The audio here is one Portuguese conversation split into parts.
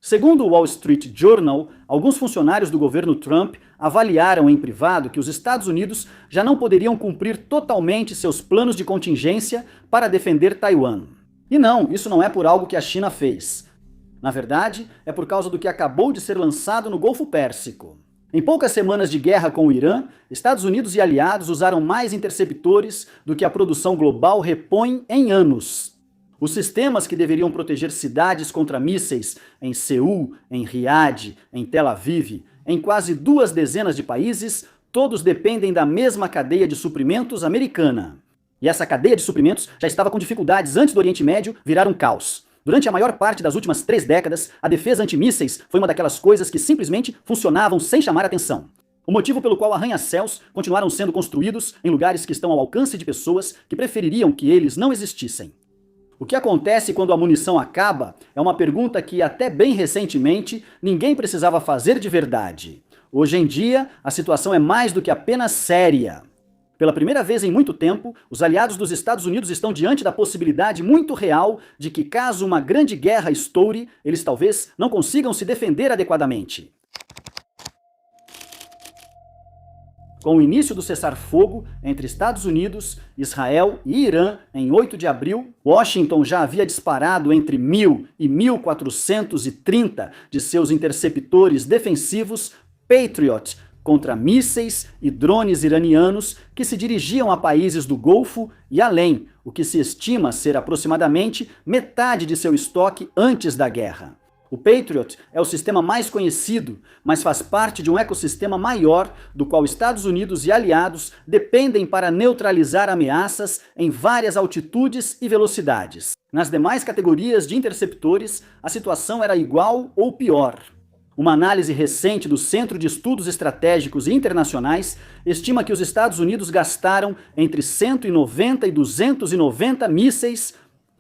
Segundo o Wall Street Journal, alguns funcionários do governo Trump avaliaram em privado que os Estados Unidos já não poderiam cumprir totalmente seus planos de contingência para defender Taiwan. E não, isso não é por algo que a China fez. Na verdade, é por causa do que acabou de ser lançado no Golfo Pérsico. Em poucas semanas de guerra com o Irã, Estados Unidos e aliados usaram mais interceptores do que a produção global repõe em anos. Os sistemas que deveriam proteger cidades contra mísseis em Seul, em Riad, em Tel Aviv, em quase 2 dezenas de países, todos dependem da mesma cadeia de suprimentos americana. E essa cadeia de suprimentos já estava com dificuldades antes do Oriente Médio virar um caos. Durante a maior parte das últimas 3 décadas, a defesa antimísseis foi uma daquelas coisas que simplesmente funcionavam sem chamar atenção. O motivo pelo qual arranha-céus continuaram sendo construídos em lugares que estão ao alcance de pessoas que prefeririam que eles não existissem. O que acontece quando a munição acaba é uma pergunta que, até bem recentemente, ninguém precisava fazer de verdade. Hoje em dia, a situação é mais do que apenas séria. Pela primeira vez em muito tempo, os aliados dos Estados Unidos estão diante da possibilidade muito real de que, caso uma grande guerra estoure, eles talvez não consigam se defender adequadamente. Com o início do cessar-fogo entre Estados Unidos, Israel e Irã em 8 de abril, Washington já havia disparado entre 1.000 e 1.430 de seus interceptores defensivos Patriot contra mísseis e drones iranianos que se dirigiam a países do Golfo e além, o que se estima ser aproximadamente metade de seu estoque antes da guerra. O Patriot é o sistema mais conhecido, mas faz parte de um ecossistema maior do qual Estados Unidos e aliados dependem para neutralizar ameaças em várias altitudes e velocidades. Nas demais categorias de interceptores, a situação era igual ou pior. Uma análise recente do Centro de Estudos Estratégicos e Internacionais estima que os Estados Unidos gastaram entre 190 e 290 mísseis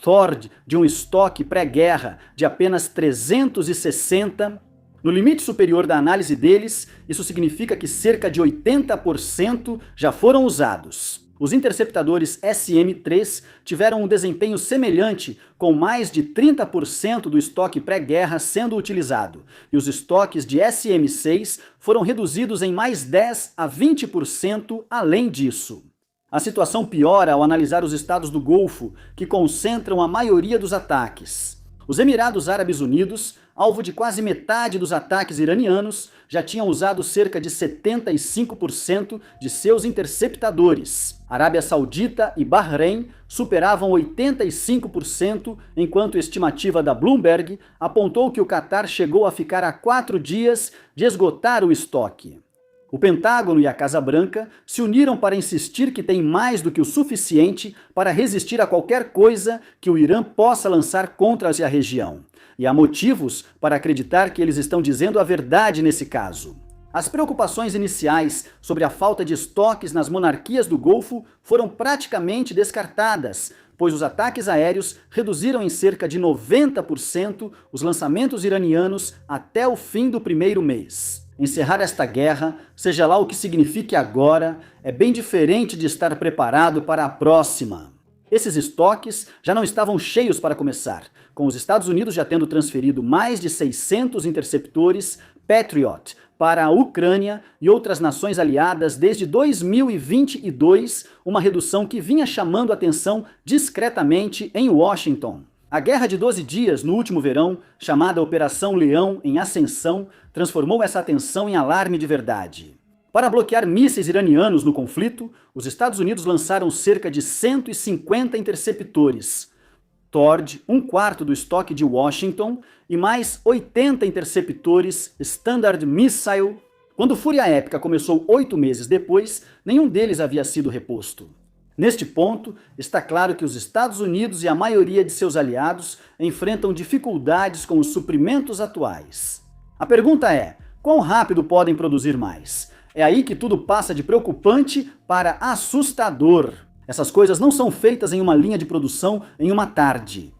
Thord de um estoque pré-guerra de apenas 360. No limite superior da análise deles, isso significa que cerca de 80% já foram usados. Os interceptadores SM-3 tiveram um desempenho semelhante, com mais de 30% do estoque pré-guerra sendo utilizado, e os estoques de SM-6 foram reduzidos em mais 10 a 20% além disso. A situação piora ao analisar os estados do Golfo, que concentram a maioria dos ataques. Os Emirados Árabes Unidos, alvo de quase metade dos ataques iranianos, já tinham usado cerca de 75% de seus interceptadores. Arábia Saudita e Bahrein superavam 85%, enquanto a estimativa da Bloomberg apontou que o Catar chegou a ficar a 4 dias de esgotar o estoque. O Pentágono e a Casa Branca se uniram para insistir que tem mais do que o suficiente para resistir a qualquer coisa que o Irã possa lançar contra a região. E há motivos para acreditar que eles estão dizendo a verdade nesse caso. As preocupações iniciais sobre a falta de estoques nas monarquias do Golfo foram praticamente descartadas, pois os ataques aéreos reduziram em cerca de 90% os lançamentos iranianos até o fim do primeiro mês. Encerrar esta guerra, seja lá o que signifique agora, é bem diferente de estar preparado para a próxima. Esses estoques já não estavam cheios para começar, com os Estados Unidos já tendo transferido mais de 600 interceptores Patriot para a Ucrânia e outras nações aliadas desde 2022, uma redução que vinha chamando atenção discretamente em Washington. A guerra de 12 dias no último verão, chamada Operação Leão em Ascensão, transformou essa atenção em alarme de verdade. Para bloquear mísseis iranianos no conflito, os Estados Unidos lançaram cerca de 150 interceptores, Thord, 1/4 do estoque de Washington, e mais 80 interceptores Standard Missile. Quando Fúria Épica começou 8 meses depois, nenhum deles havia sido reposto. Neste ponto, está claro que os Estados Unidos e a maioria de seus aliados enfrentam dificuldades com os suprimentos atuais. A pergunta é, quão rápido podem produzir mais? É aí que tudo passa de preocupante para assustador. Essas coisas não são feitas em uma linha de produção em uma tarde.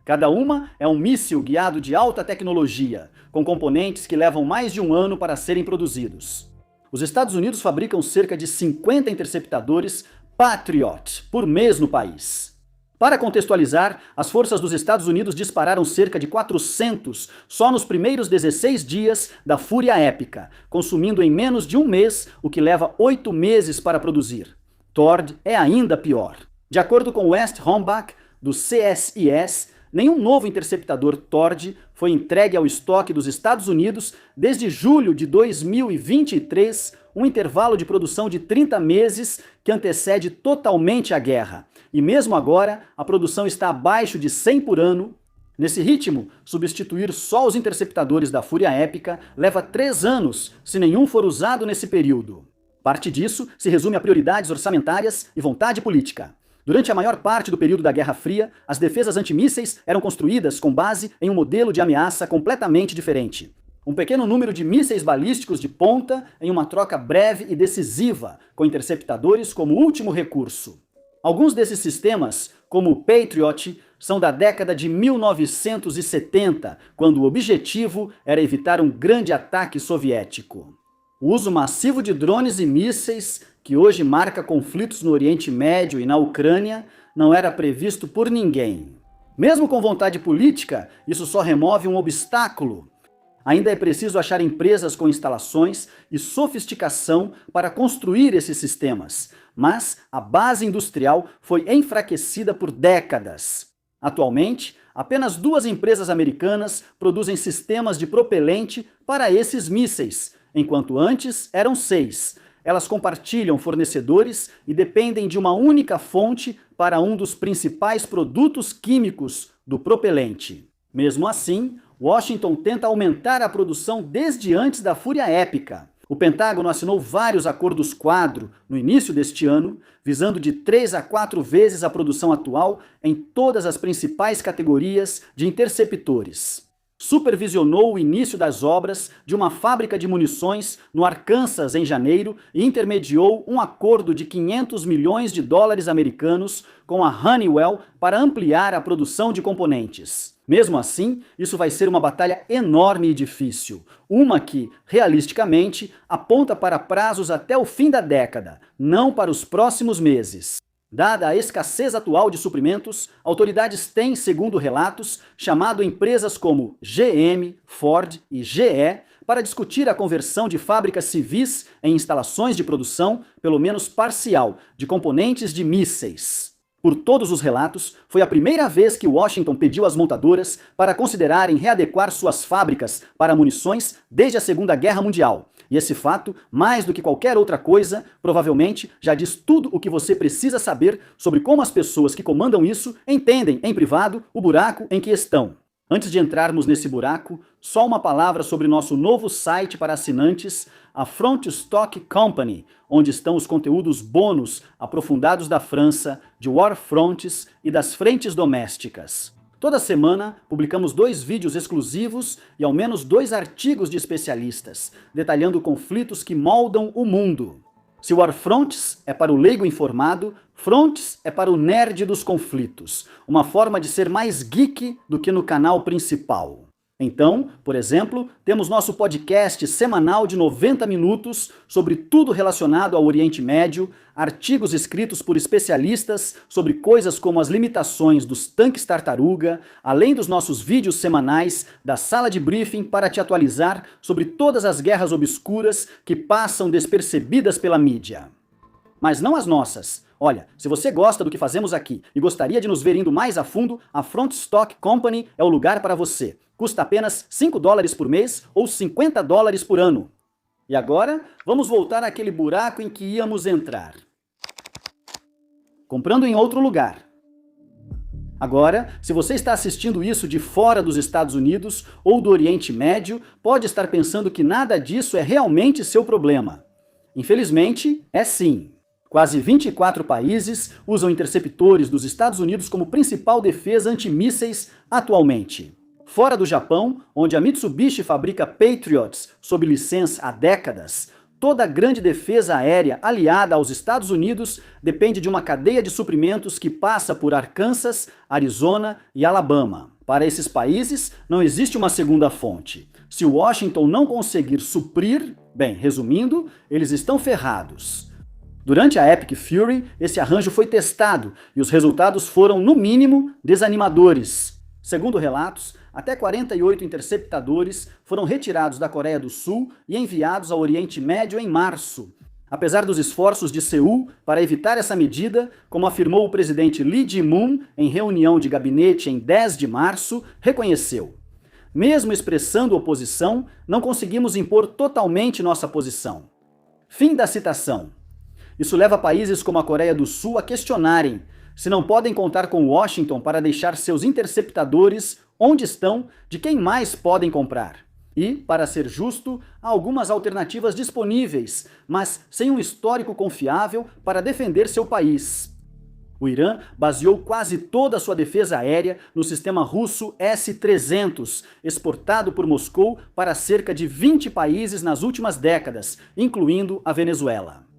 Cada uma é um míssil guiado de alta tecnologia, com componentes que levam mais de um ano para serem produzidos. Os Estados Unidos fabricam cerca de 50 interceptadores Patriot por mês no país. Para contextualizar, as forças dos Estados Unidos dispararam cerca de 400 só nos primeiros 16 dias da Fúria Épica, consumindo em menos de um mês o que leva 8 meses para produzir. Tord é ainda pior. De acordo com West Hombach, do CSIS, nenhum novo interceptador Tord foi entregue ao estoque dos Estados Unidos desde julho de 2023, um intervalo de produção de 30 meses que antecede totalmente a guerra. E mesmo agora, a produção está abaixo de 100 por ano. Nesse ritmo, substituir só os interceptadores da Fúria Épica leva 3 anos, se nenhum for usado nesse período. Parte disso se resume a prioridades orçamentárias e vontade política. Durante a maior parte do período da Guerra Fria, as defesas antimísseis eram construídas com base em um modelo de ameaça completamente diferente. Um pequeno número de mísseis balísticos de ponta em uma troca breve e decisiva, com interceptadores como último recurso. Alguns desses sistemas, como o Patriot, são da década de 1970, quando o objetivo era evitar um grande ataque soviético. O uso massivo de drones e mísseis, que hoje marca conflitos no Oriente Médio e na Ucrânia, não era previsto por ninguém. Mesmo com vontade política, isso só remove um obstáculo. Ainda é preciso achar empresas com instalações e sofisticação para construir esses sistemas, mas a base industrial foi enfraquecida por décadas. Atualmente, apenas 2 empresas americanas produzem sistemas de propelente para esses mísseis, enquanto antes eram 6. Elas compartilham fornecedores e dependem de uma única fonte para um dos principais produtos químicos do propelente. Mesmo assim, Washington tenta aumentar a produção desde antes da Fúria Épica. O Pentágono assinou vários acordos quadro no início deste ano, visando de 3 a 4 vezes a produção atual em todas as principais categorias de interceptores. Supervisionou o início das obras de uma fábrica de munições no Arkansas em janeiro e intermediou um acordo de 500 milhões de dólares americanos com a Honeywell para ampliar a produção de componentes. Mesmo assim, isso vai ser uma batalha enorme e difícil, uma que, realisticamente, aponta para prazos até o fim da década, não para os próximos meses. Dada a escassez atual de suprimentos, autoridades têm, segundo relatos, chamado empresas como GM, Ford e GE para discutir a conversão de fábricas civis em instalações de produção, pelo menos parcial, de componentes de mísseis. Por todos os relatos, foi a primeira vez que Washington pediu às montadoras para considerarem readequar suas fábricas para munições desde a Segunda Guerra Mundial. E esse fato, mais do que qualquer outra coisa, provavelmente já diz tudo o que você precisa saber sobre como as pessoas que comandam isso entendem, em privado, o buraco em que estão. Antes de entrarmos nesse buraco, só uma palavra sobre nosso novo site para assinantes, a Front Stock Company, onde estão os conteúdos bônus aprofundados da França, de War Fronts e das frentes domésticas. Toda semana, publicamos 2 vídeos exclusivos e ao menos 2 artigos de especialistas, detalhando conflitos que moldam o mundo. Se War Fronts é para o leigo informado, Fronts é para o nerd dos conflitos, uma forma de ser mais geek do que no canal principal. Então, por exemplo, temos nosso podcast semanal de 90 minutos sobre tudo relacionado ao Oriente Médio, artigos escritos por especialistas sobre coisas como as limitações dos tanques tartaruga, além dos nossos vídeos semanais da sala de briefing para te atualizar sobre todas as guerras obscuras que passam despercebidas pela mídia. Mas não as nossas. Olha, se você gosta do que fazemos aqui e gostaria de nos ver indo mais a fundo, a Front Stock Company é o lugar para você. Custa apenas $5 por mês ou $50 por ano. E agora, vamos voltar àquele buraco em que íamos entrar. Comprando em outro lugar. Agora, se você está assistindo isso de fora dos Estados Unidos ou do Oriente Médio, pode estar pensando que nada disso é realmente seu problema. Infelizmente, é sim. Quase 24 países usam interceptores dos Estados Unidos como principal defesa antimísseis atualmente. Fora do Japão, onde a Mitsubishi fabrica Patriots sob licença há décadas, toda a grande defesa aérea aliada aos Estados Unidos depende de uma cadeia de suprimentos que passa por Arkansas, Arizona e Alabama. Para esses países, não existe uma segunda fonte. Se Washington não conseguir suprir, bem, resumindo, eles estão ferrados. Durante a Epic Fury, esse arranjo foi testado e os resultados foram, no mínimo, desanimadores. Segundo relatos, até 48 interceptadores foram retirados da Coreia do Sul e enviados ao Oriente Médio em março. Apesar dos esforços de Seul para evitar essa medida, como afirmou o presidente Lee Jae-moon em reunião de gabinete em 10 de março, reconheceu: mesmo expressando oposição, não conseguimos impor totalmente nossa posição. Fim da citação. Isso leva países como a Coreia do Sul a questionarem se não podem contar com Washington para deixar seus interceptadores onde estão, de quem mais podem comprar. E, para ser justo, há algumas alternativas disponíveis, mas sem um histórico confiável para defender seu país. O Irã baseou quase toda a sua defesa aérea no sistema russo S-300, exportado por Moscou para cerca de 20 países nas últimas décadas, incluindo a Venezuela.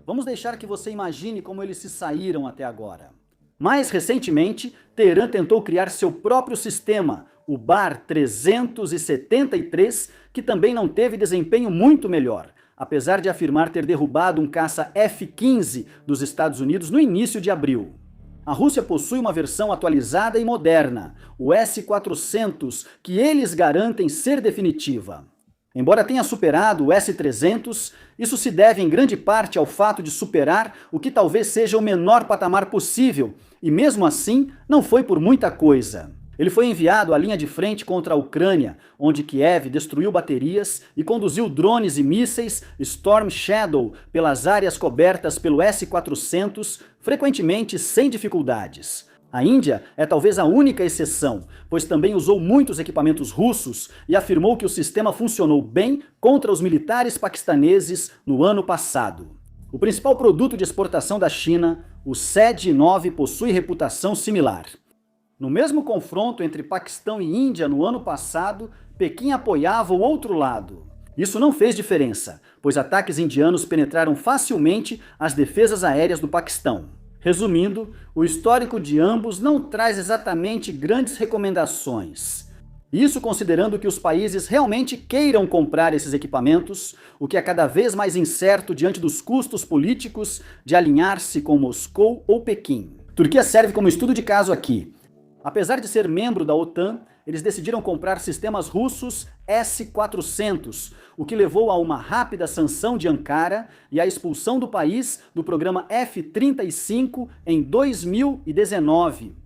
Vamos deixar que você imagine como eles se saíram até agora. Mais recentemente, Teherã tentou criar seu próprio sistema, o Bar-373, que também não teve desempenho muito melhor, apesar de afirmar ter derrubado um caça F-15 dos Estados Unidos no início de abril. A Rússia possui uma versão atualizada e moderna, o S-400, que eles garantem ser definitiva. Embora tenha superado o S-300, isso se deve em grande parte ao fato de superar o que talvez seja o menor patamar possível, e mesmo assim não foi por muita coisa. Ele foi enviado à linha de frente contra a Ucrânia, onde Kiev destruiu baterias e conduziu drones e mísseis Storm Shadow pelas áreas cobertas pelo S-400, frequentemente sem dificuldades. A Índia é talvez a única exceção, pois também usou muitos equipamentos russos e afirmou que o sistema funcionou bem contra os militares paquistaneses no ano passado. O principal produto de exportação da China, o SED-9, possui reputação similar. No mesmo confronto entre Paquistão e Índia no ano passado, Pequim apoiava o outro lado. Isso não fez diferença, pois ataques indianos penetraram facilmente as defesas aéreas do Paquistão. Resumindo, o histórico de ambos não traz exatamente grandes recomendações. Isso considerando que os países realmente queiram comprar esses equipamentos, o que é cada vez mais incerto diante dos custos políticos de alinhar-se com Moscou ou Pequim. Turquia serve como estudo de caso aqui. Apesar de ser membro da OTAN, eles decidiram comprar sistemas russos S-400, o que levou a uma rápida sanção de Ankara e a expulsão do país do programa F-35 em 2019.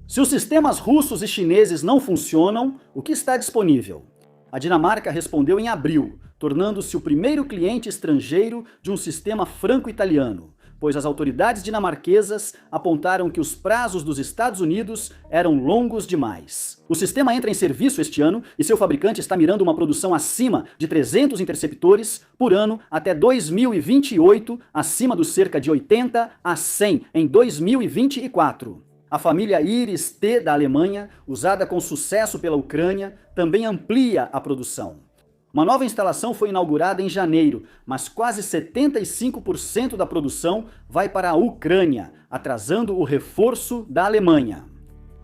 Se os sistemas russos e chineses não funcionam, o que está disponível? A Dinamarca respondeu em abril, tornando-se o primeiro cliente estrangeiro de um sistema franco-italiano, pois as autoridades dinamarquesas apontaram que os prazos dos Estados Unidos eram longos demais. O sistema entra em serviço este ano e seu fabricante está mirando uma produção acima de 300 interceptores por ano até 2028, acima dos cerca de 80 a 100 em 2024. A família Iris-T da Alemanha, usada com sucesso pela Ucrânia, também amplia a produção. Uma nova instalação foi inaugurada em janeiro, mas quase 75% da produção vai para a Ucrânia, atrasando o reforço da Alemanha.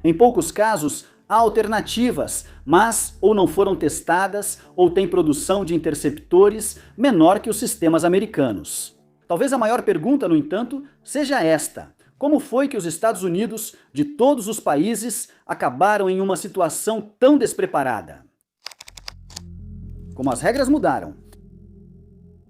Em poucos casos, há alternativas, mas ou não foram testadas ou têm produção de interceptores menor que os sistemas americanos. Talvez a maior pergunta, no entanto, seja esta: como foi que os Estados Unidos, de todos os países, acabaram em uma situação tão despreparada? Como as regras mudaram.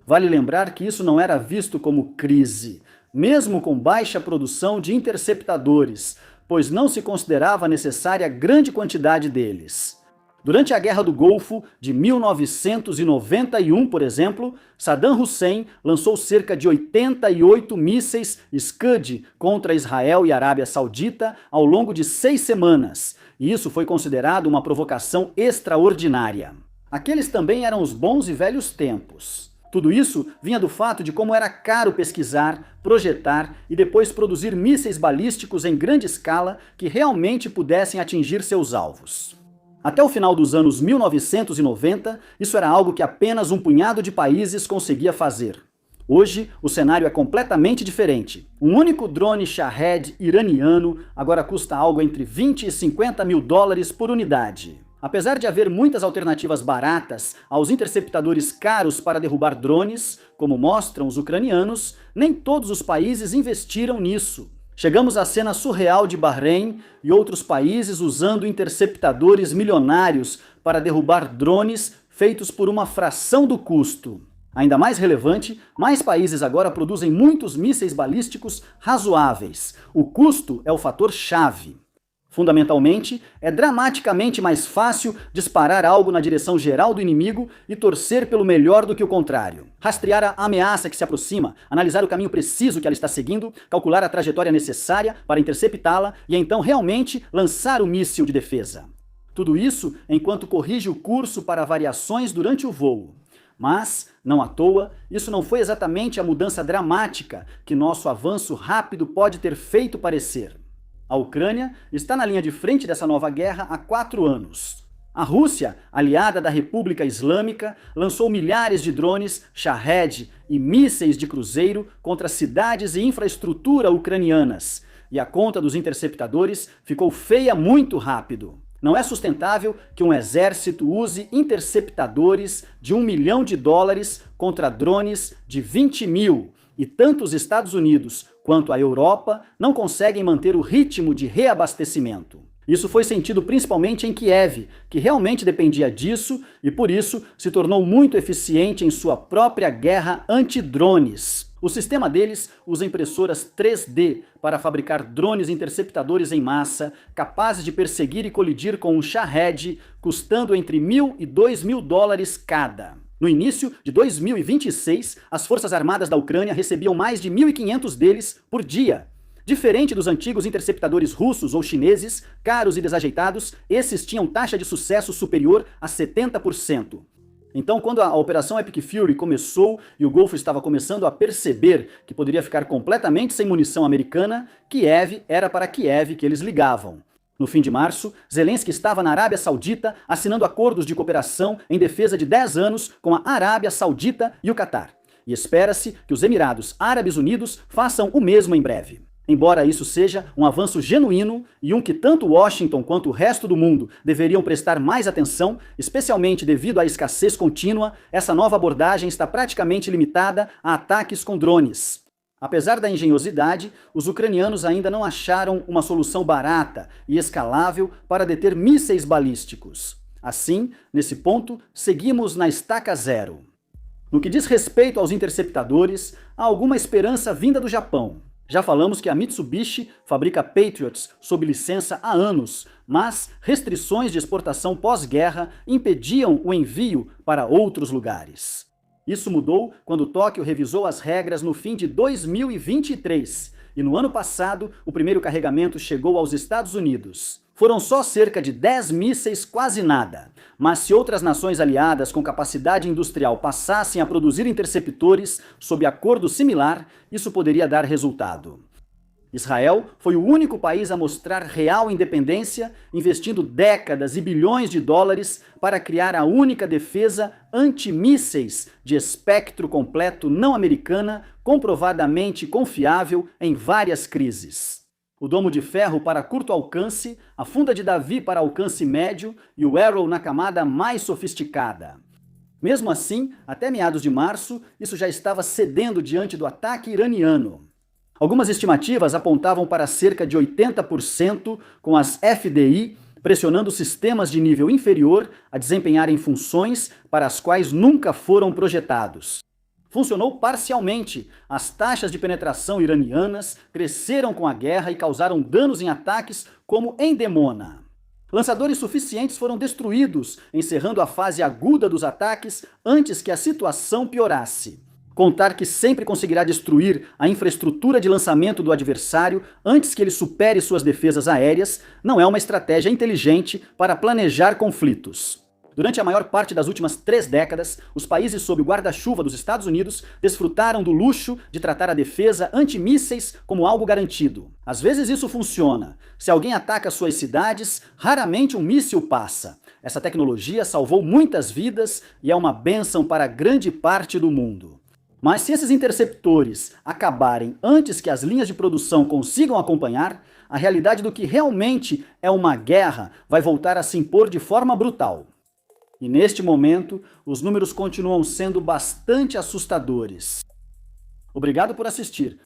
Vale lembrar que isso não era visto como crise, mesmo com baixa produção de interceptadores, pois não se considerava necessária grande quantidade deles. Durante a Guerra do Golfo de 1991, por exemplo, Saddam Hussein lançou cerca de 88 mísseis Scud contra Israel e Arábia Saudita ao longo de 6 semanas, e isso foi considerado uma provocação extraordinária. Aqueles também eram os bons e velhos tempos. Tudo isso vinha do fato de como era caro pesquisar, projetar e depois produzir mísseis balísticos em grande escala que realmente pudessem atingir seus alvos. Até o final dos anos 1990, isso era algo que apenas um punhado de países conseguia fazer. Hoje, o cenário é completamente diferente. Um único drone Shahed iraniano agora custa algo entre 20 e 50 mil dólares por unidade. Apesar de haver muitas alternativas baratas aos interceptadores caros para derrubar drones, como mostram os ucranianos, nem todos os países investiram nisso. Chegamos à cena surreal de Bahrein e outros países usando interceptadores milionários para derrubar drones feitos por uma fração do custo. Ainda mais relevante, mais países agora produzem muitos mísseis balísticos razoáveis. O custo é o fator-chave. Fundamentalmente, é dramaticamente mais fácil disparar algo na direção geral do inimigo e torcer pelo melhor do que o contrário. Rastrear a ameaça que se aproxima, analisar o caminho preciso que ela está seguindo, calcular a trajetória necessária para interceptá-la e então realmente lançar o míssil de defesa. Tudo isso enquanto corrige o curso para variações durante o voo. Mas, não à toa, isso não foi exatamente a mudança dramática que nosso avanço rápido pode ter feito parecer. A Ucrânia está na linha de frente dessa nova guerra há 4 anos. A Rússia, aliada da República Islâmica, lançou milhares de drones, Shahed e mísseis de cruzeiro contra cidades e infraestrutura ucranianas. E a conta dos interceptadores ficou feia muito rápido. Não é sustentável que um exército use interceptadores de $1 milhão contra drones de 20 mil. E tanto os Estados Unidos quanto a Europa não conseguem manter o ritmo de reabastecimento. Isso foi sentido principalmente em Kiev, que realmente dependia disso e por isso se tornou muito eficiente em sua própria guerra anti-drones. O sistema deles usa impressoras 3D para fabricar drones interceptadores em massa, capazes de perseguir e colidir com um Shahed, custando entre $1.000 e $2.000 cada. No início de 2026, as Forças Armadas da Ucrânia recebiam mais de 1.500 deles por dia. Diferente dos antigos interceptadores russos ou chineses, caros e desajeitados, esses tinham taxa de sucesso superior a 70%. Então, quando a Operação Epic Fury começou e o Golfo estava começando a perceber que poderia ficar completamente sem munição americana, Kiev era para Kiev que eles ligavam. No fim de março, Zelensky estava na Arábia Saudita assinando acordos de cooperação em defesa de 10 anos com a Arábia Saudita e o Catar. E espera-se que os Emirados Árabes Unidos façam o mesmo em breve. Embora isso seja um avanço genuíno e um que tanto Washington quanto o resto do mundo deveriam prestar mais atenção, especialmente devido à escassez contínua, essa nova abordagem está praticamente limitada a ataques com drones. Apesar da engenhosidade, os ucranianos ainda não acharam uma solução barata e escalável para deter mísseis balísticos. Assim, nesse ponto, seguimos na estaca zero. No que diz respeito aos interceptadores, há alguma esperança vinda do Japão. Já falamos que a Mitsubishi fabrica Patriots sob licença há anos, mas restrições de exportação pós-guerra impediam o envio para outros lugares. Isso mudou quando Tóquio revisou as regras no fim de 2023, e no ano passado o primeiro carregamento chegou aos Estados Unidos. Foram só cerca de 10 mísseis, quase nada. Mas se outras nações aliadas com capacidade industrial passassem a produzir interceptores sob acordo similar, isso poderia dar resultado. Israel foi o único país a mostrar real independência, investindo décadas e bilhões de dólares para criar a única defesa antimísseis de espectro completo não americana, comprovadamente confiável em várias crises. O domo de ferro para curto alcance, a funda de Davi para alcance médio e o Arrow na camada mais sofisticada. Mesmo assim, até meados de março, isso já estava cedendo diante do ataque iraniano. Algumas estimativas apontavam para cerca de 80%, com as FDI pressionando sistemas de nível inferior a desempenharem funções para as quais nunca foram projetados. Funcionou parcialmente. As taxas de penetração iranianas cresceram com a guerra e causaram danos em ataques como em Demona. Lançadores suficientes foram destruídos, encerrando a fase aguda dos ataques antes que a situação piorasse. Contar que sempre conseguirá destruir a infraestrutura de lançamento do adversário antes que ele supere suas defesas aéreas não é uma estratégia inteligente para planejar conflitos. Durante a maior parte das últimas 3 décadas, os países sob o guarda-chuva dos Estados Unidos desfrutaram do luxo de tratar a defesa antimísseis como algo garantido. Às vezes isso funciona. Se alguém ataca suas cidades, raramente um míssil passa. Essa tecnologia salvou muitas vidas e é uma bênção para grande parte do mundo. Mas se esses interceptores acabarem antes que as linhas de produção consigam acompanhar, a realidade do que realmente é uma guerra vai voltar a se impor de forma brutal. E neste momento, os números continuam sendo bastante assustadores. Obrigado por assistir.